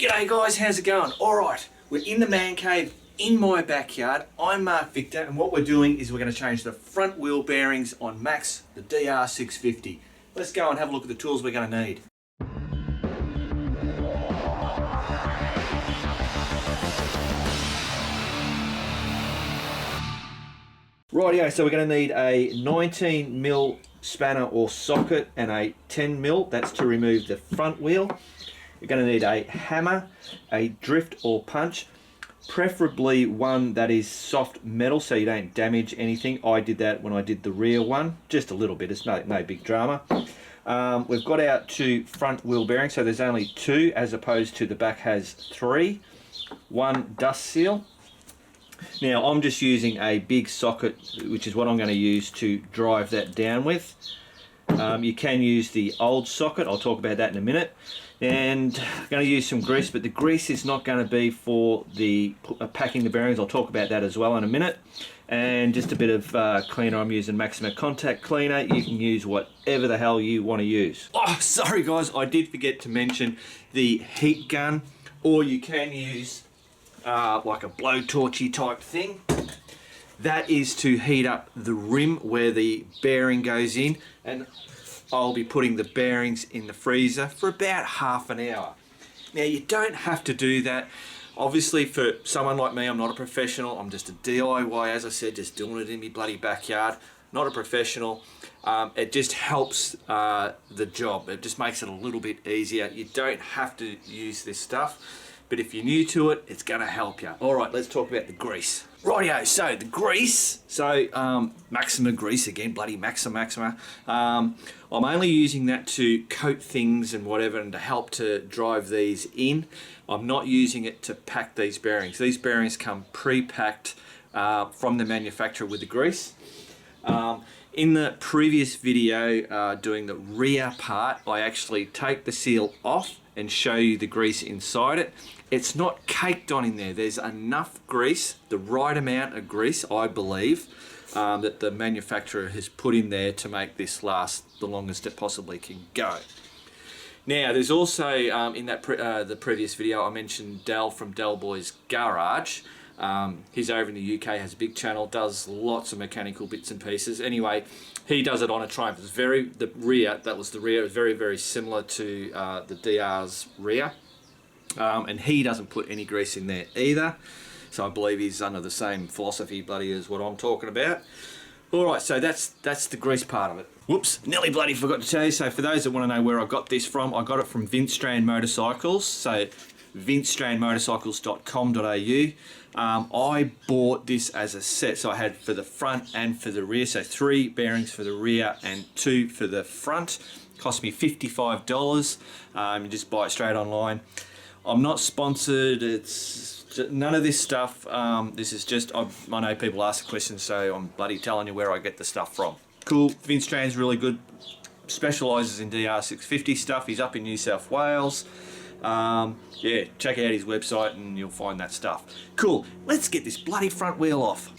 G'day guys, how's it going? Alright, we're in the man cave in my backyard. I'm Mark Victor, and what we're doing is we're going to change the front wheel bearings on Max, the DR650. Let's go and have a look at the tools we're going to need. Rightio, so we're going to need a 19mm spanner or socket and a 10mm, that's to remove the front wheel. You're going to need a hammer, a drift or punch, preferably one that is soft metal so you don't damage anything. I did that when I did the rear one, just a little bit, it's no big drama. We've got our two front wheel bearings, so there's only two as opposed to the back has three. One dust seal. Now I'm just using a big socket, which is what I'm going to use to drive that down with. You can use the old socket, I'll talk about that in a minute. And I'm going to use some grease, but the grease is not going to be for the packing the bearings. I'll talk about that as well in a minute. And just a bit of cleaner. I'm using Maxima Contact Cleaner. You can use whatever the hell you want to use. Oh, sorry guys, I did forget to mention the heat gun, or you can use like a blowtorchy type thing. That is to heat up the rim where the bearing goes in, and I'll be putting the bearings in the freezer for about half an hour. Now you don't have to do that. Obviously for someone like me, I'm not a professional, I'm just a DIY, as I said, just doing it in my bloody backyard. Not a professional. It just helps the job. It just makes it a little bit easier. You don't have to use this stuff, but if you're new to it, it's gonna help you. All right, let's talk about the grease. Rightio, so the grease, Maxima grease again, bloody Maxima. I'm only using that to coat things and whatever and to help to drive these in. I'm not using it to pack these bearings. These bearings come pre-packed from the manufacturer with the grease. In the previous video doing the rear part, I actually take the seal off and show you the grease inside it. It's not caked on in there. There's enough grease, the right amount of grease, I believe, that the manufacturer has put in there to make this last the longest it possibly can go. Now, there's also, in that the previous video, I mentioned Dell from Dell Boy's Garage. He's over in the UK, has a big channel, does lots of mechanical bits and pieces. Anyway, he does it on a Triumph. It's the rear, that was the rear, it's very, very similar to the DR's rear. And he doesn't put any grease in there either. So I believe he's under the same philosophy bloody as what I'm talking about. Alright, so that's the grease part of it. Whoops, nearly bloody forgot to tell you. So for those that want to know where I got this from, I got it from Vince Strand Motorcycles. So vincestrandmotorcycles.com.au. I bought this as a set, so I had for the front and for the rear, so 3 bearings for the rear and 2 for the front. Cost me $55. You just buy it straight online. I'm not sponsored, it's none of this stuff. This is just, I know people ask the questions, so I'm bloody telling you where I get the stuff from. Cool, Vince Strand's really good, specialises in DR650 stuff. He's up in New South Wales. Yeah, check out his website and you'll find that stuff. Cool, let's get this bloody front wheel off.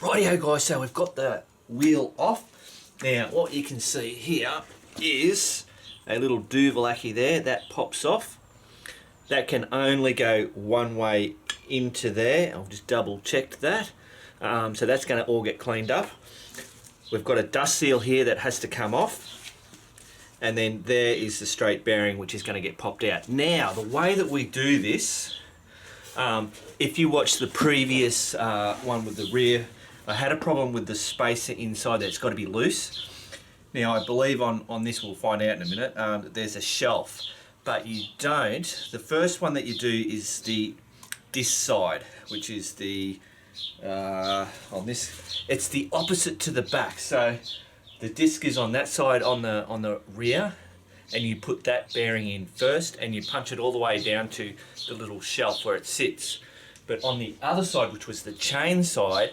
Rightio guys, so we've got the wheel off. Now what you can see here is a little duvalacky there that pops off. That can only go one way into there. I've just double checked that. So that's going to all get cleaned up. We've got a dust seal here that has to come off. And then there is the straight bearing which is going to get popped out. Now the way that we do this, if you watch the previous one with the rear, I had a problem with the spacer inside there. It's got to be loose. Now I believe on this, we'll find out in a minute, that there's a shelf, but you don't. The first one that you do is this side, which is the, on this, it's the opposite to the back. So the disc is on that side on the rear, and you put that bearing in first and you punch it all the way down to the little shelf where it sits. But on the other side, which was the chain side,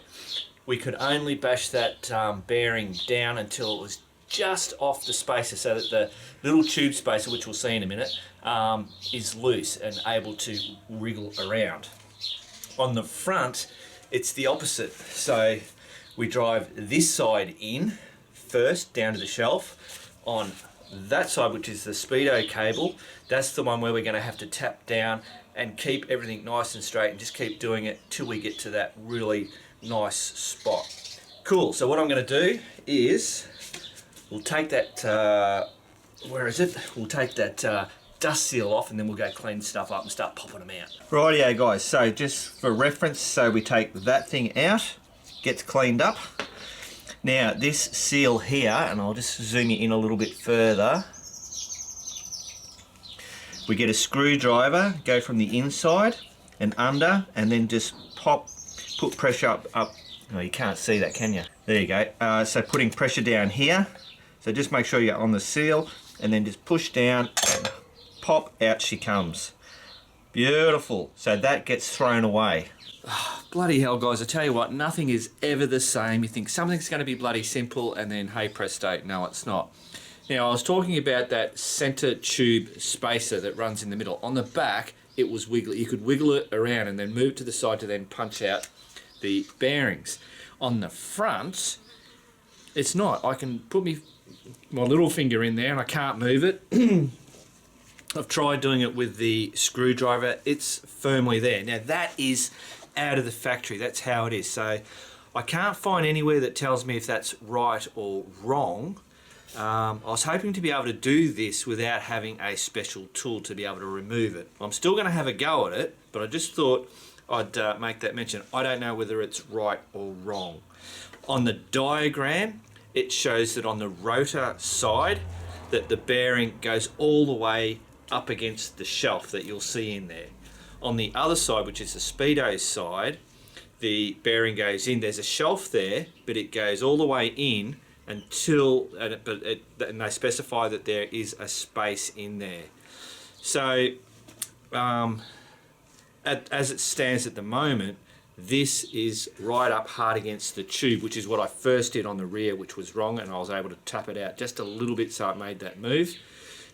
we could only bash that bearing down until it was just off the spacer so that the little tube spacer, which we'll see in a minute, is loose and able to wriggle around. On the front, it's the opposite. So we drive this side in first down to the shelf. On that side, which is the speedo cable, that's the one where we're going to have to tap down and keep everything nice and straight and just keep doing it till we get to that really nice spot. Cool, so what I'm going to do is we'll take that, where is it? We'll take that dust seal off, and then we'll go clean stuff up and start popping them out. Rightio guys, so just for reference, so we take that thing out, gets cleaned up. Now this seal here, and I'll just zoom you in a little bit further. We get a screwdriver, go from the inside and under, and then just put pressure up. Oh, you can't see that, can you? There you go. So putting pressure down here. So just make sure you're on the seal, and then just push down and pop, out she comes. Beautiful. So that gets thrown away. Oh, bloody hell, guys, I tell you what, nothing is ever the same. You think something's going to be bloody simple, and then hey presto, no it's not. Now, I was talking about that center tube spacer that runs in the middle. On the back, it was wiggly. You could wiggle it around and then move to the side to then punch out the bearings. On the front, it's not. I can put my little finger in there and I can't move it. I've tried doing it with the screwdriver. It's firmly there. Now, that is out of the factory. That's how it is. So I can't find anywhere that tells me if that's right or wrong. I was hoping to be able to do this without having a special tool to be able to remove it. I'm still going to have a go at it, but I just thought I'd make that mention. I don't know whether it's right or wrong. On the diagram, it shows that on the rotor side, that the bearing goes all the way up against the shelf that you'll see in there. On the other side, which is the speedo side, the bearing goes in. There's a shelf there, but it goes all the way in until, and they specify that there is a space in there. So, as it stands at the moment, this is right up hard against the tube, which is what I first did on the rear, which was wrong, and I was able to tap it out just a little bit so it made that move.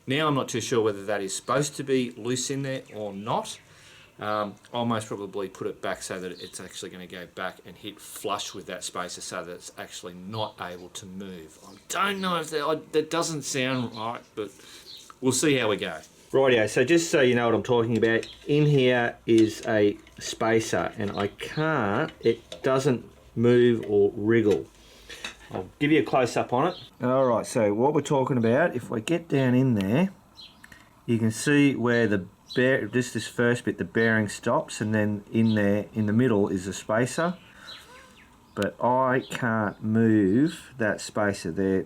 Now I'm not too sure whether that is supposed to be loose in there or not. I'll most probably put it back so that it's actually going to go back and hit flush with that spacer so that it's actually not able to move. I don't know if that doesn't sound right, but we'll see how we go. Rightio, so just so you know what I'm talking about, in here is a spacer, and it doesn't move or wriggle. I'll give you a close-up on it. Alright, so what we're talking about, if I get down in there, you can see where just this first bit, the bearing stops, and then in there, in the middle, is a spacer. But I can't move that spacer there.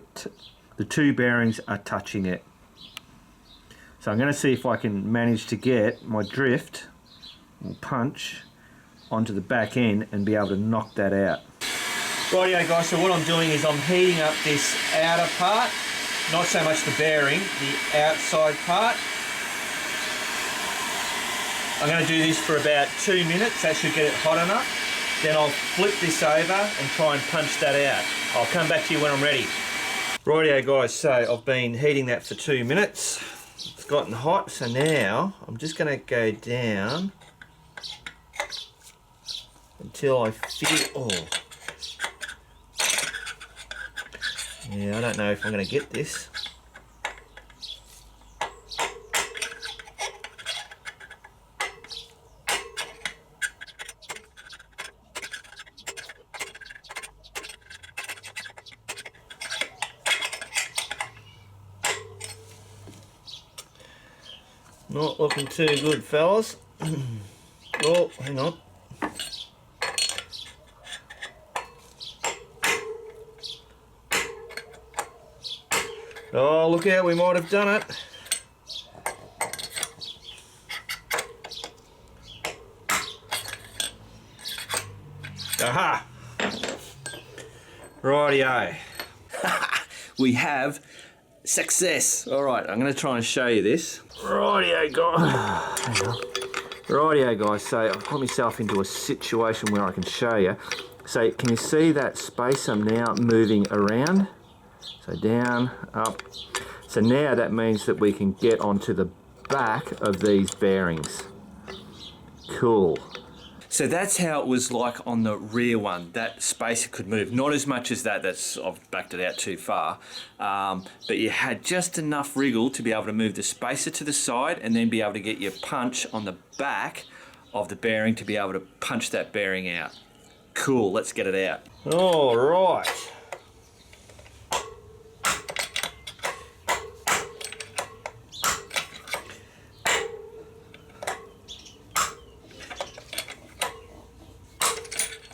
The two bearings are touching it. So I'm going to see if I can manage to get my drift or punch onto the back end and be able to knock that out. Rightio guys, so what I'm doing is I'm heating up this outer part, not so much the bearing, the outside part. I'm going to do this for about 2 minutes, that should get it hot enough. Then I'll flip this over and try and punch that out. I'll come back to you when I'm ready. Rightio guys, so I've been heating that for 2 minutes. It's gotten hot, so now I'm just going to go down until I feel, yeah, I don't know if I'm going to get this. Not looking too good, fellas. Oh, hang on. Oh, look out, we might have done it. Aha! Rightio. We have success. All right, I'm going to try and show you this. Rightio, guys. Rightio, guys. So I've got myself into a situation where I can show you. So can you see that space I'm now moving around? So down, up. So now that means that we can get onto the back of these bearings. Cool. So that's how it was like on the rear one. That spacer could move, not as much as that, I've backed it out too far, but you had just enough wriggle to be able to move the spacer to the side and then be able to get your punch on the back of the bearing to be able to punch that bearing out. Cool, let's get it out. All right.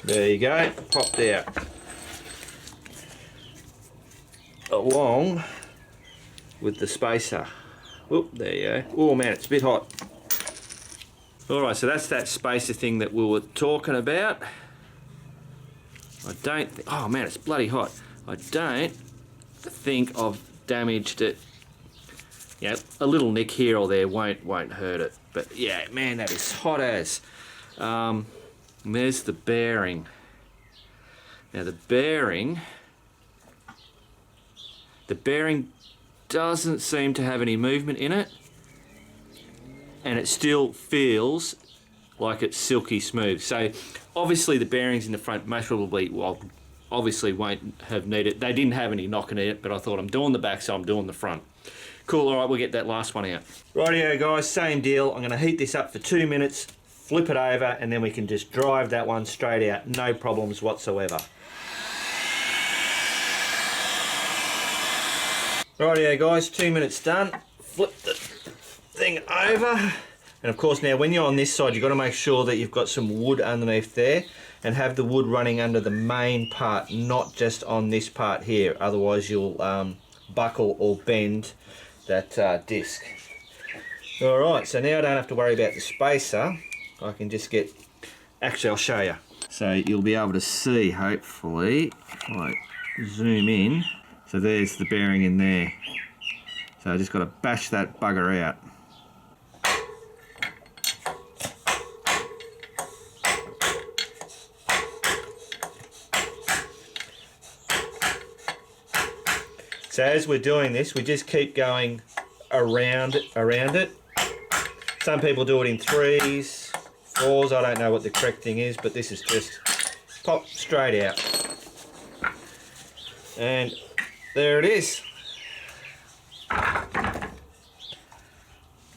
There you go, popped out. Along with the spacer. Oop, there you go. Oh man, it's a bit hot. Alright, so that's that spacer thing that we were talking about. I don't think, oh man, it's bloody hot. I don't think I've damaged it. Yeah, a little nick here or there won't hurt it. But yeah, man, that is hot as. And there's the bearing. Now the bearing doesn't seem to have any movement in it, and it still feels like it's silky smooth. So obviously the bearings in the front most probably, well, obviously won't have needed, they didn't have any knocking in it, but I thought I'm doing the back, so I'm doing the front. Cool, all right, we'll get that last one out. Rightio guys, same deal. I'm gonna heat this up for 2 minutes, flip it over, and then we can just drive that one straight out, no problems whatsoever. Rightio guys, 2 minutes done. Flip the thing over. And of course now when you're on this side, you've got to make sure that you've got some wood underneath there and have the wood running under the main part, not just on this part here. Otherwise you'll buckle or bend that disc. Alright, so now I don't have to worry about the spacer. I can just get, actually I'll show you. So you'll be able to see, hopefully, if I zoom in. So there's the bearing in there. So I just got to bash that bugger out. So as we're doing this, we just keep going around it. Some people do it in 3s, 4s, I don't know what the correct thing is, but this is just pop straight out. And there it is.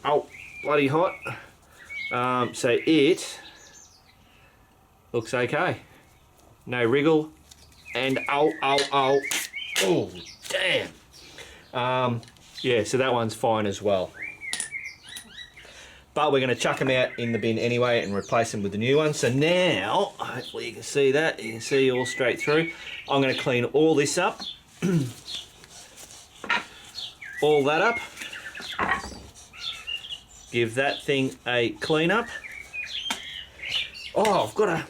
Oh, bloody hot. So it looks okay. No wriggle. And oh, damn. Yeah, so that one's fine as well. But we're going to chuck them out in the bin anyway and replace them with the new one. So now, hopefully you can see that. You can see all straight through. I'm going to clean all this up. All that up. Give that thing a clean up. Oh, I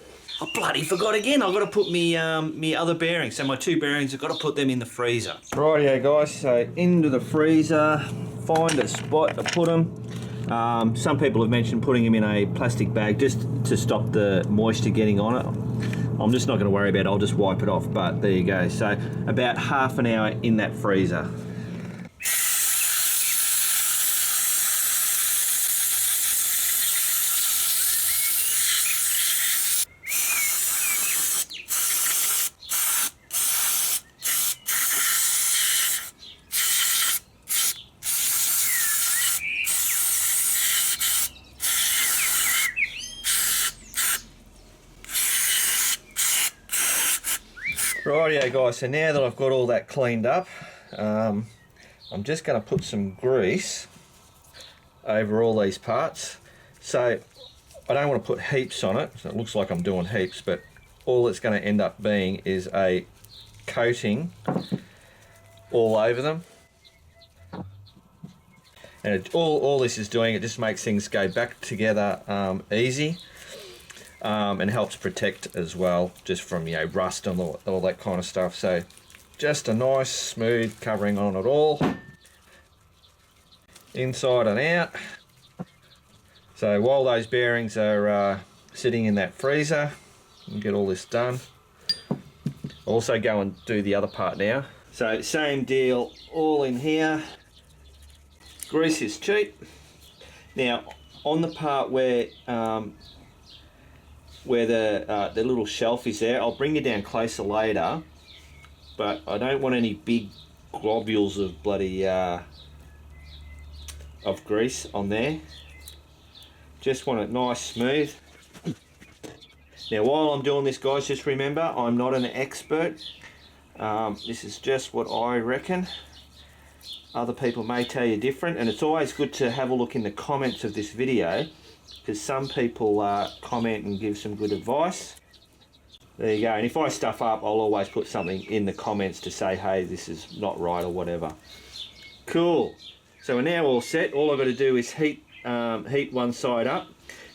bloody forgot again. I've got to put me other bearings. So my 2 bearings, I've got to put them in the freezer. Rightio guys, so into the freezer. Find a spot to put them. Some people have mentioned putting them in a plastic bag just to stop the moisture getting on it. I'm just not going to worry about it, I'll just wipe it off, but there you go. So about half an hour in that freezer. Rightio guys, so now that I've got all that cleaned up, I'm just going to put some grease over all these parts. So I don't want to put heaps on it, so it looks like I'm doing heaps, but all it's going to end up being is a coating all over them. And all this is doing, it just makes things go back together easy. And helps protect as well, just from rust and all that kind of stuff. So just a nice smooth covering on it all, inside and out. So while those bearings are sitting in that freezer, and get all this done. I'll also go and do the other part now. So same deal, all in here. Grease is cheap. Now on the part where the little shelf is there, I'll bring you down closer later, but I don't want any big globules of bloody of grease on there. Just want it nice smooth. Now while I'm doing this, guys, just remember I'm not an expert. This is just what I reckon. Other people may tell you different, and it's always good to have a look in the comments of this video, because some people comment and give some good advice. There you go. And if I stuff up, I'll always put something in the comments to say, hey, this is not right or whatever. Cool. So we're now all set. All I've got to do is heat one side up.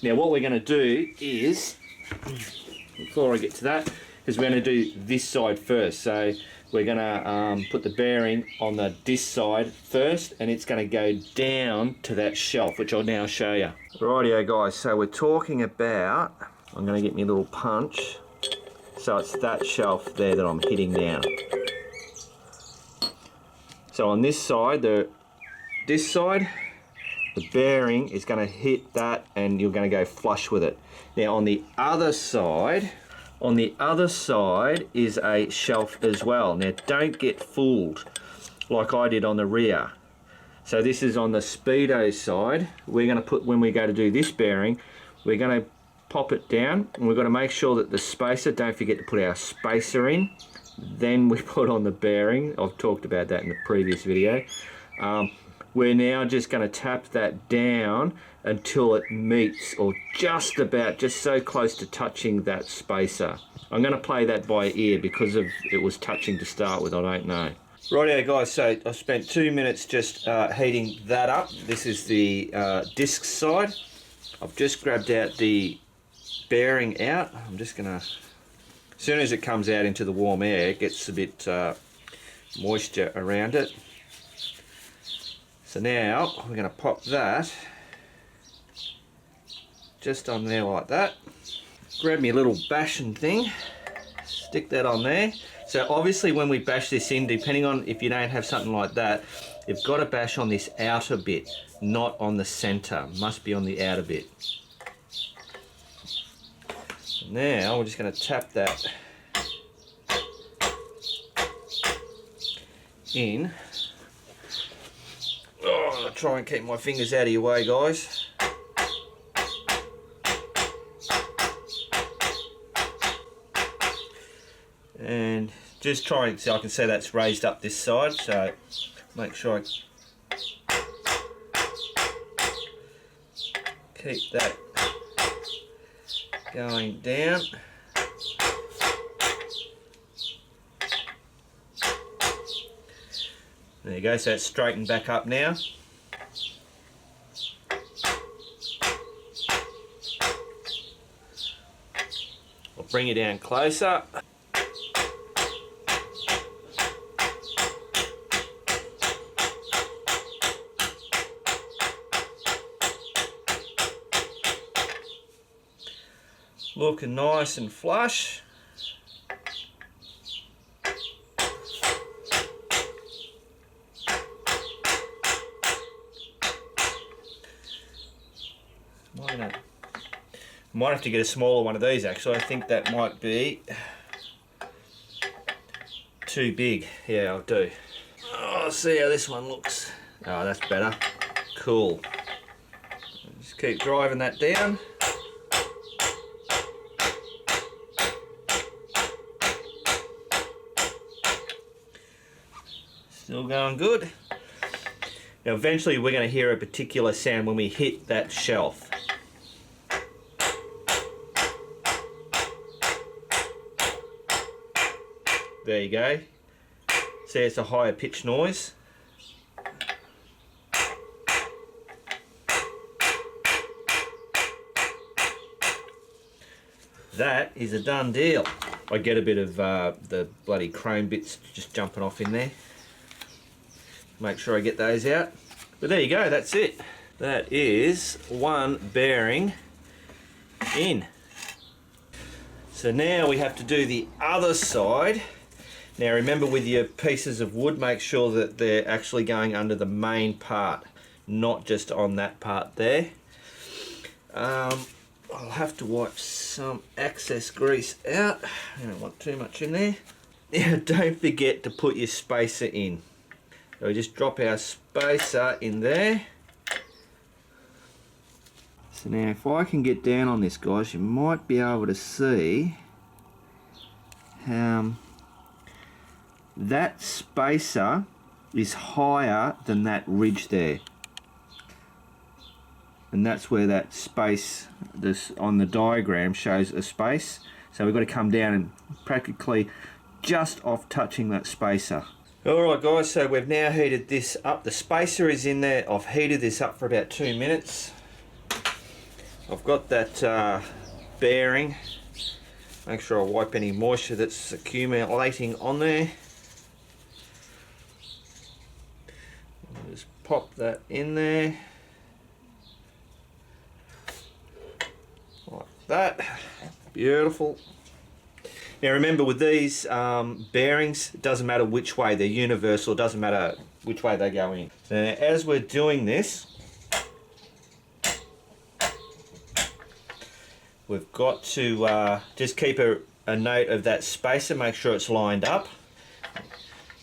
Now what we're going to do is, before I get to that, is we're going to do this side first. So we're going to put the bearing on this side first, and it's going to go down to that shelf, which I'll now show you. Rightio guys, so we're talking about, I'm going to get my little punch, so it's that shelf there that I'm hitting down. So on this side, the bearing is going to hit that, and you're going to go flush with it. Now on the other side is a shelf as well. Now don't get fooled like I did on the rear. So this is on the Speedo side. We're going to put, when we go to do this bearing, we're going to pop it down, and we've got to make sure that the spacer, don't forget to put our spacer in, then we put on the bearing. I've talked about that in the previous video. We're now just going to tap that down until it meets, or just so close to touching that spacer. I'm going to play that by ear because of it was touching to start with, I don't know. Rightio guys, so I spent 2 minutes just heating that up. This is the disc side. I've just grabbed out the bearing out. I'm just going to, as soon as it comes out into the warm air, it gets a bit moisture around it. So now we're going to pop that just on there like that. Grab me a little bashing thing, stick that on there. So obviously when we bash this in, depending on if you don't have something like that, you've got to bash on this outer bit, not on the center. Must be on the outer bit. Now we're just going to tap that in. Oh, I'll try and keep my fingers out of your way, guys. And just try, so I can see that's raised up this side, so make sure I keep that going down. There you go, so it's straightened back up now. I'll bring it down closer. Looking nice and flush. Might have to get a smaller one of these actually. I think that might be too big. Yeah, I'll do. Oh, see how this one looks. Oh, that's better. Cool. Just keep driving that down. Still going good. Now eventually we're going to hear a particular sound when we hit that shelf. There you go. See, it's a higher pitch noise. That is a done deal. I get a bit of the bloody chrome bits just jumping off in there. Make sure I get those out. But there you go, that's it. That is one bearing in. So now we have to do the other side. Now remember, with your pieces of wood, make sure that they're actually going under the main part, not just on that part there. I'll have to wipe some excess grease out. I don't want too much in there. Now don't forget to put your spacer in. So we just drop our spacer in there. So now if I can get down on this, guys, you might be able to see that spacer is higher than that ridge there. And that's where that space this on the diagram shows a space. So we've got to come down and practically just off touching that spacer. Alright guys, so we've now heated this up. The spacer is in there. I've heated this up for about 2 minutes. I've got that bearing. Make sure I wipe any moisture that's accumulating on there. Just pop that in there. Like that. Beautiful. Now remember, with these bearings, it doesn't matter which way, they're universal, it doesn't matter which way they go in. So now, as we're doing this, we've got to just keep a note of that spacer, make sure it's lined up.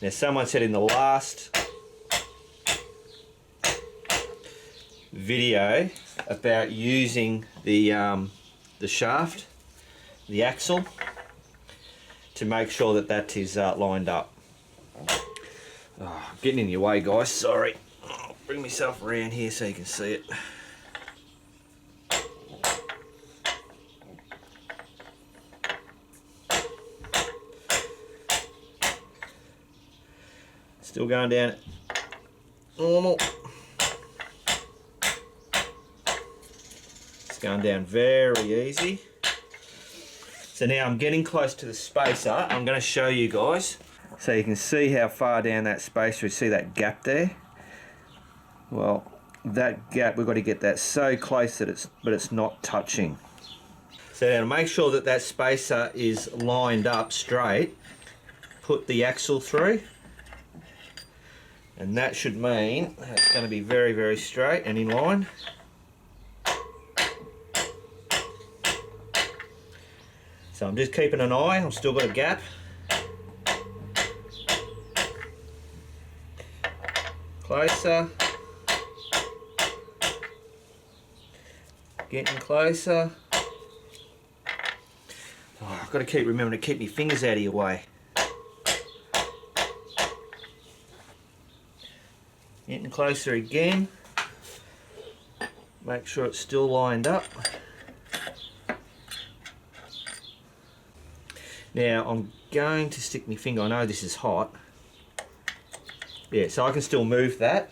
Now someone said in the last video about using the shaft, the axle, to make sure that that is lined up. Oh, I'm getting in your way, guys, sorry. I'll bring myself around here so you can see it. Still going down normal. It's going down very easy. So now I'm getting close to the spacer. I'm going to show you guys. So you can see how far down that spacer is. See that gap there? Well, that gap, we've got to get that so close that it's not touching. So now to make sure that that spacer is lined up straight, put the axle through. And that should mean it's going to be very, very straight and in line. So I'm just keeping an eye, I've still got a gap. Closer. Getting closer. Oh, I've got to keep remembering to keep my fingers out of your way. Getting closer again. Make sure it's still lined up. Now I'm going to stick my finger, I know this is hot. Yeah, so I can still move that.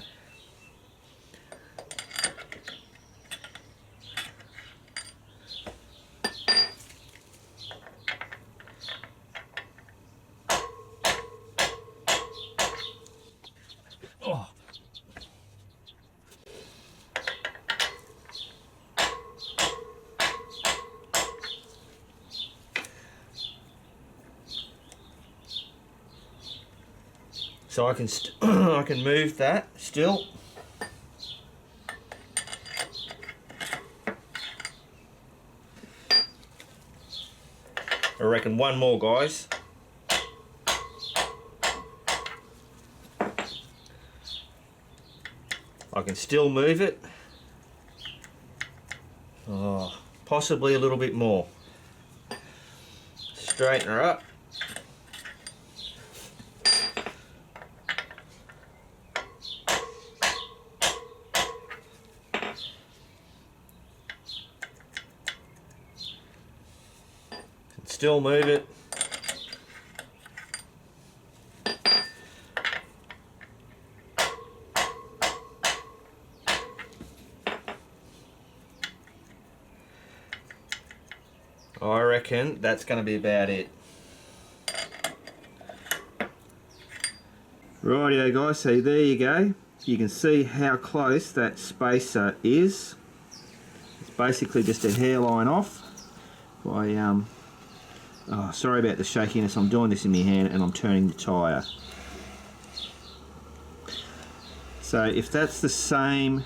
Oh. So I can I can move that still. I reckon one more, guys. I can still move it. Oh, possibly a little bit more. Straighten her up. Still move it. I reckon that's going to be about it. Rightio guys, so there you go. You can see how close that spacer is. It's basically just a hairline off. If I Oh, sorry about the shakiness. I'm doing this in my hand and I'm turning the tyre. So if that's the same,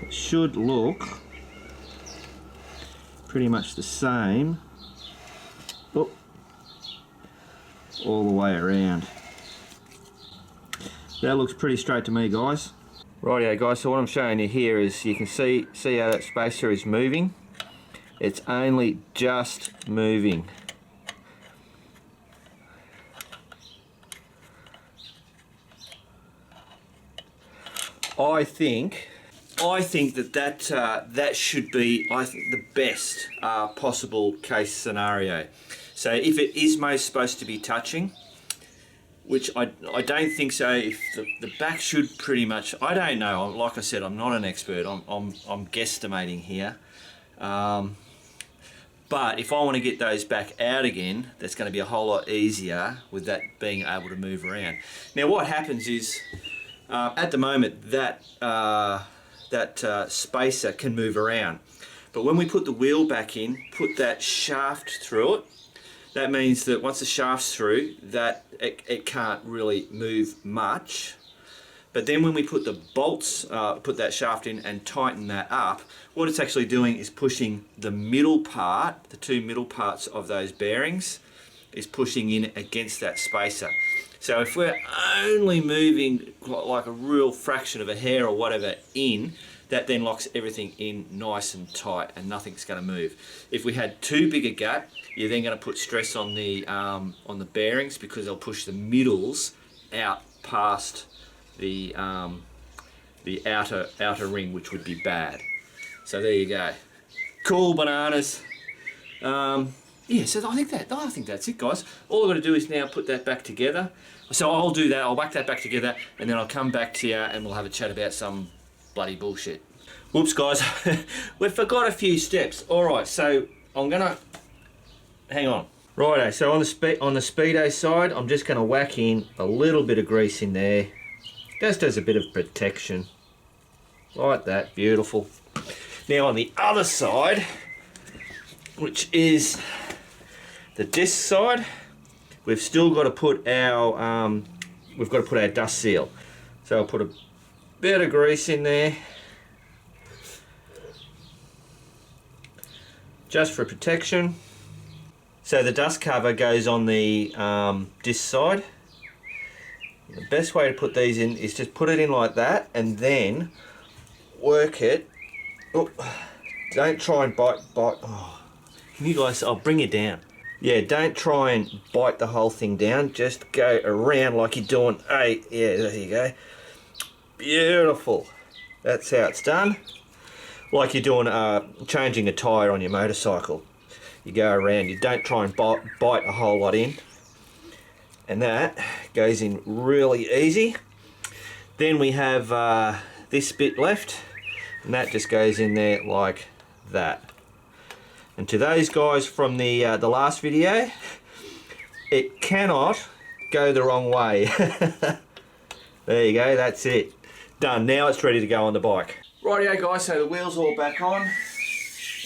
it should look pretty much the same. Oh, all the way around. That looks pretty straight to me, guys. Rightio guys, so what I'm showing you here is you can see how that spacer is moving. It's only just moving. I think that should be, I think, the best possible case scenario. So if it is most supposed to be touching, which I don't think so. If the back should pretty much, I don't know. Like I said, I'm not an expert. I'm guesstimating here. But if I want to get those back out again, that's going to be a whole lot easier with that being able to move around. Now, what happens is, at the moment, that spacer can move around. But when we put the wheel back in, put that shaft through it, that means that once the shaft's through, that it can't really move much. But then when we put the bolts, put that shaft in and tighten that up, what it's actually doing is pushing the middle part, the two middle parts of those bearings, is pushing in against that spacer. So if we're only moving like a real fraction of a hair or whatever in, that then locks everything in nice and tight and nothing's going to move. If we had too big a gap, you're then going to put stress on the bearings because they'll push the middles out past the outer ring, which would be bad. So there you go. Cool bananas. Yeah, so I think that's it, guys. All I've got to do is now put that back together. So I'll do that. I'll whack that back together, and then I'll come back to you and we'll have a chat about some bloody bullshit. Whoops, guys. We forgot a few steps. All right, so I'm gonna hang on. Righto. So on the speedo side, I'm just gonna whack in a little bit of grease in there, just as a bit of protection, like that. Beautiful. Now on the other side, which is the disc side, we've still got to put our dust seal. So I'll put a bit of grease in there, just for protection. So the dust cover goes on the disc side. The best way to put these in is just put it in like that and then work it. Oh, don't try and bite. Oh, can you guys? I'll bring it down. Yeah, don't try and bite the whole thing down. Just go around like you're doing. Hey, yeah, there you go. Beautiful. That's how it's done. Like you're doing changing a tyre on your motorcycle. You go around. You don't try and bite a whole lot in. And that goes in really easy. Then we have this bit left, and that just goes in there like that. And to those guys from the last video, it cannot go the wrong way. There you go, that's it. Done. Now it's ready to go on the bike. Rightio guys, so the wheel's all back on.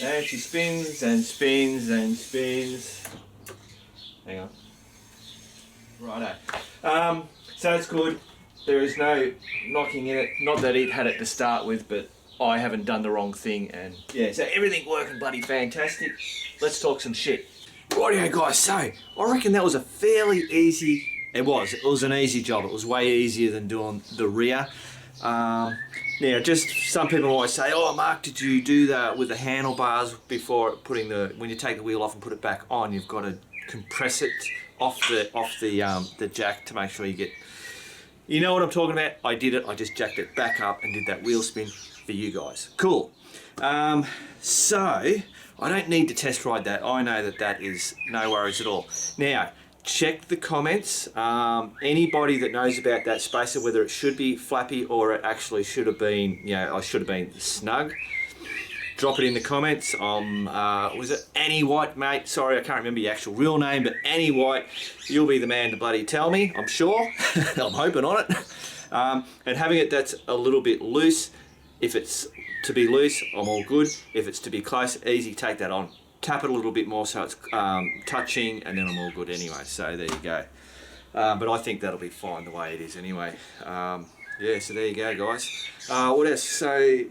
And she spins and spins and spins. Hang on. Righto. So it's good. There is no knocking in it. Not that it had it to start with, but I haven't done the wrong thing, and yeah, so everything working bloody fantastic. Let's talk some shit. Rightio guys, so I reckon that was a fairly easy, it was an easy job. It was way easier than doing the rear. Now just some people might say, oh Mark, did you do that with the handlebars before putting when you take the wheel off and put it back on, you've got to compress it off the jack to make sure you get, you know what I'm talking about? I did it. I just jacked it back up and did that wheel spin for you guys. Cool. So I don't need to test ride that. I know that is no worries at all. Now check the comments. Anybody that knows about that spacer, whether it should be flappy or it actually should have been, you know, I should have been snug, drop it in the comments. Was it Annie White, mate? Sorry, I can't remember your actual real name, but Annie White, you'll be the man to bloody tell me, I'm sure. I'm hoping on it. And having it that's a little bit loose, if it's to be loose, I'm all good. If it's to be close, easy, take that on. tap it a little bit more so it's touching, and then I'm all good anyway. So there you go. But I think that'll be fine the way it is anyway. Yeah, so there you go, guys. What else? So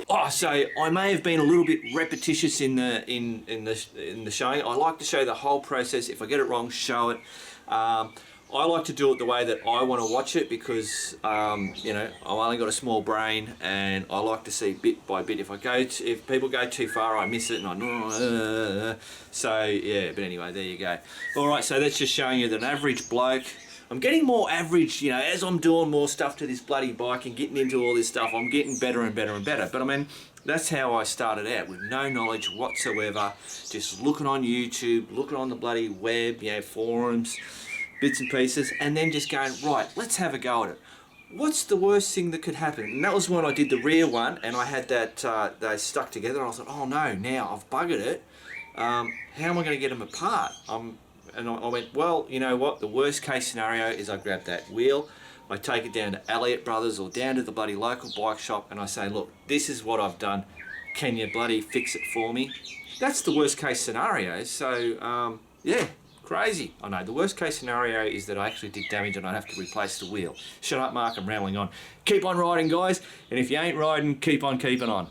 I may have been a little bit repetitious in the showing. I like to show the whole process. If I get it wrong, show it. I like to do it the way that I want to watch it because you know, I've only got a small brain, and I like to see bit by bit. If people go too far, I miss it, and so yeah. But anyway, there you go. All right, so that's just showing you that an average bloke. I'm getting more average, you know, as I'm doing more stuff to this bloody bike and getting into all this stuff. I'm getting better and better and better. But I mean, that's how I started out, with no knowledge whatsoever, just looking on YouTube, looking on the bloody web, you know, forums, bits and pieces, and then just going, right, let's have a go at it. What's the worst thing that could happen? And that was when I did the rear one, and I had that they stuck together, and I was like, oh no, now I've buggered it. How am I going to get them apart? And I went, well, you know what, the worst case scenario is I grab that wheel, I take it down to Elliott Brothers or down to the bloody local bike shop, and I say, look, this is what I've done, can you bloody fix it for me? That's the worst case scenario. So yeah, crazy. I know, the worst case scenario is that I actually did damage and I'd have to replace the wheel. Shut up, Mark, I'm rambling on. Keep on riding, guys, and if you ain't riding, keep on keeping on.